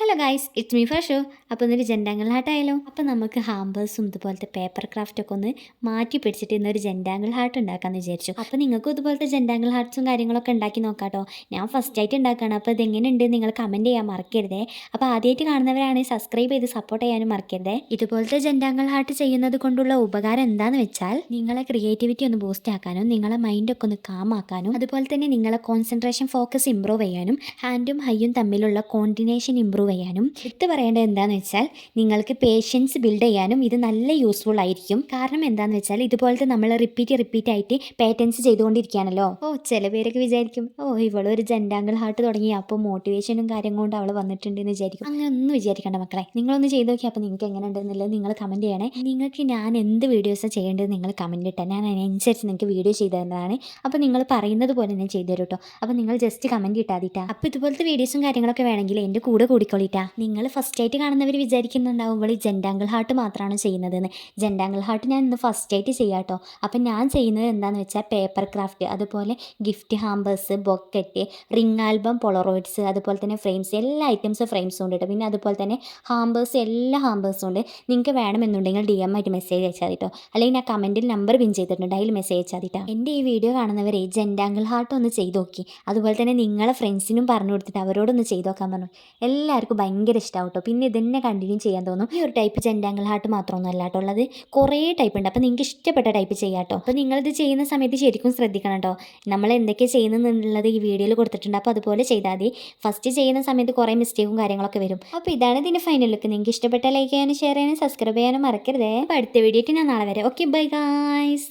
Hello guys, it's me Fashu. അപ്പോൾ ഇന്നൊരു ജെൻഡാങ്കിൾ ഹാർട്ടായാലോ? അപ്പോൾ നമുക്ക് ഹാമ്പേഴ്സും ഇതുപോലത്തെ പേപ്പർ ക്രാഫ്റ്റൊക്കെ ഒന്ന് മാറ്റി പിടിച്ചിട്ട് ഇന്നൊരു ജെൻഡാങ്കിൾ ഹാർട്ട് ഉണ്ടാക്കാമെന്ന് വിചാരിച്ചു. അപ്പോൾ നിങ്ങൾക്കും ഇതുപോലത്തെ ജെൻഡാങ്കിൾ ഹാർട്ട്സും കാര്യങ്ങളൊക്കെ ഉണ്ടാക്കി നോക്കാട്ടോ. ഞാൻ ഫസ്റ്റ് ആയിട്ട് ഉണ്ടാക്കുകയാണ്. അപ്പോൾ ഇതെങ്ങനെയുണ്ട് നിങ്ങൾ കമൻറ്റ് ചെയ്യാൻ മറക്കരുതേ. അപ്പോൾ ആദ്യമായിട്ട് കാണുന്നവരാണെങ്കിൽ സബ്സ്ക്രൈബ് ചെയ്ത് സപ്പോർട്ട് ചെയ്യാനും മറക്കരുതേ. ഇതുപോലത്തെ ജെൻഡാങ്കിൾ ഹാർട്ട് ചെയ്യുന്നത് കൊണ്ടുള്ള ഉപകാരം എന്താണെന്ന് വെച്ചാൽ നിങ്ങളെ ക്രിയേറ്റിവിറ്റി ഒന്ന് ബൂസ്റ്റ് ആക്കാനും നിങ്ങളെ മൈൻഡൊക്കെ ഒന്ന് കാം ആക്കാനും അതുപോലെ തന്നെ നിങ്ങളെ കോൺസെൻട്രേഷൻ ഫോക്കസ് ഇമ്പ്രൂവ് ചെയ്യാനും ഹാൻഡും ഹൈയും തമ്മിലുള്ള കോർഡിനേഷൻ ഇമ്പ്രൂവ് ചെയ്യാനും എടുത്ത് പറയേണ്ടത് എന്താണെന്ന് വെച്ചാൽ നിങ്ങൾക്ക് പേഷ്യൻസ് ബിൽഡ് ചെയ്യാനും ഇത് നല്ല യൂസ്ഫുൾ ആയിരിക്കും. കാരണം എന്താണെന്ന് വെച്ചാൽ ഇതുപോലത്തെ നമ്മൾ റിപ്പീറ്റ് ആയിട്ട് പാറ്റേൺസ് ചെയ്തുകൊണ്ടിരിക്കുകയാണല്ലോ. ചില പേരൊക്കെ വിചാരിക്കും ഇവളൊരു ജെൻഡാങ്കിൾ ഹാർട്ട് തുടങ്ങി അപ്പോൾ മോട്ടിവേഷനും കാര്യം കൊണ്ട് അവൾ വന്നിട്ടുണ്ടെന്ന് വിചാരിക്കും. അങ്ങനെ ഒന്നും വിചാരിക്കേണ്ട മക്കളെ, നിങ്ങളൊന്ന് ചെയ്ത് നോക്കി. അപ്പോൾ നിങ്ങൾക്ക് എങ്ങനെ ഉണ്ടെന്നുള്ളത് നിങ്ങൾ കമൻറ്റ് ചെയ്യണേ. നിങ്ങൾക്ക് ഞാൻ എന്ത് വീഡിയോസാണ് ചെയ്യേണ്ടത് നിങ്ങൾ കമൻറ്റ് ഇട്ടാൽ ഞാൻ അതിനനുസരിച്ച് നിങ്ങൾക്ക് വീഡിയോ ചെയ്തു തരുന്നതാണ്. അപ്പോൾ നിങ്ങൾ പറയുന്നത് പോലെ ഞാൻ ചെയ്തു തരും കേട്ടോ. അപ്പോൾ നിങ്ങൾ ജസ്റ്റ് കമൻറ്റ് ഇട്ടാൽ മതിട്ടാ. അപ്പോൾ ഇതുപോലത്തെ വീഡിയോസും കാര്യങ്ങളൊക്കെ വേണമെങ്കിൽ എൻ്റെ കൂടെ കൂടിക്കൊള്ളിട്ടാ. നിങ്ങൾ ഫസ്റ്റ് ആയിട്ട് കാണുന്നവർ വിചാരിക്കുന്നുണ്ടാവും ഇവൾ ജെൻഡാങ്കിൾ ഹാർട്ട് മാത്രമാണ് ചെയ്യുന്നതെന്ന്. ജെൻഡാങ്കിൾ ഹാർട്ട് ഞാൻ ഇന്ന് ഫസ്റ്റ് ആയിട്ട് ചെയ്യാം കേട്ടോ. അപ്പം ഞാൻ ചെയ്യുന്നത് എന്താണെന്ന് വെച്ചാൽ പേപ്പർ ക്രാഫ്റ്റ്, അതുപോലെ gift hampers, bouquet, ring album, polaroids, അതുപോലെ തന്നെ ഫ്രെയിംസ്, എല്ലാ ഐറ്റംസ് ഫ്രെയിംസും ഉണ്ട് കേട്ടോ. പിന്നെ അതുപോലെ തന്നെ ഹാമ്പേഴ്സ്, എല്ലാ ഹാമ്പേഴ്സും ഉണ്ട്. നിങ്ങൾക്ക് വേണമെന്നുണ്ടെങ്കിൽ DM ആയിട്ട് മെസ്സേജ് അയച്ചാൽ കേട്ടോ. അല്ലെങ്കിൽ ഞാൻ കമൻറ്റിൽ നമ്പർ പിൻ ചെയ്തിട്ടുണ്ട്, അതിൽ മെസ്സേജ് അയച്ചാൽ കേട്ടോ. എൻ്റെ ഈ വീഡിയോ കാണുന്നവരെ ജെൻഡാങ്കിൾ ഹാർട്ട് ഒന്ന് ചെയ്ത് നോക്കി. അതുപോലെ തന്നെ നിങ്ങളെ ഫ്രണ്ട്സിനും പറഞ്ഞു കൊടുത്തിട്ട് അവരോടൊന്ന് ചെയ്ത് നോക്കാൻ പറഞ്ഞു. എല്ലാവർക്കും ഭയങ്കര ഇഷ്ടമാവും കേട്ടോ. പിന്നെ ഇതന്നെ കണ്ടിന്യൂ ചെയ്യാൻ തോന്നും. ഈ ഒരു ടൈപ്പ് ജെൻഡാങ്കിൾ ഹാർട്ട് മാത്രമൊന്നും അല്ല കേട്ടോ ഉള്ളത്, കുറേ ടൈപ്പ് ഉണ്ട്. അപ്പോൾ നിങ്ങൾക്ക് ഇഷ്ടപ്പെട്ട ടൈപ്പ് ചെയ്യാം കേട്ടോ. അപ്പോൾ നിങ്ങളിത് ചെയ്യുന്ന സമയത്ത് ശരിക്കും ശ്രദ്ധിക്കണം കേട്ടോ. നമ്മൾ എന്തൊക്കെ ചെയ്യുന്നതെന്നുള്ളത് ഈ വീഡിയോയിൽ കൊടുത്തിട്ടുണ്ട്. അപ്പോൾ അതുപോലെ ചെയ്താൽ മതി. ഫസ്റ്റ് ചെയ്യുന്ന സമയത്ത് കുറേ മിസ്റ്റേക്കും കാര്യങ്ങളൊക്കെ വരും. അപ്പോൾ ഇതാണ് ഇതിൻ്റെ ഫൈനൽ ലുക്ക്. നിങ്ങൾക്ക് ഇഷ്ടപ്പെട്ട ലൈക്ക് ചെയ്യാനും ഷെയർ ചെയ്യാനും സബ്സ്ക്രൈബ് ചെയ്യാനും മറക്കരുതേ. അപ്പോൾ അടുത്ത വീഡിയോ ഞാൻ നാളെ വരെ. Okay, bye guys.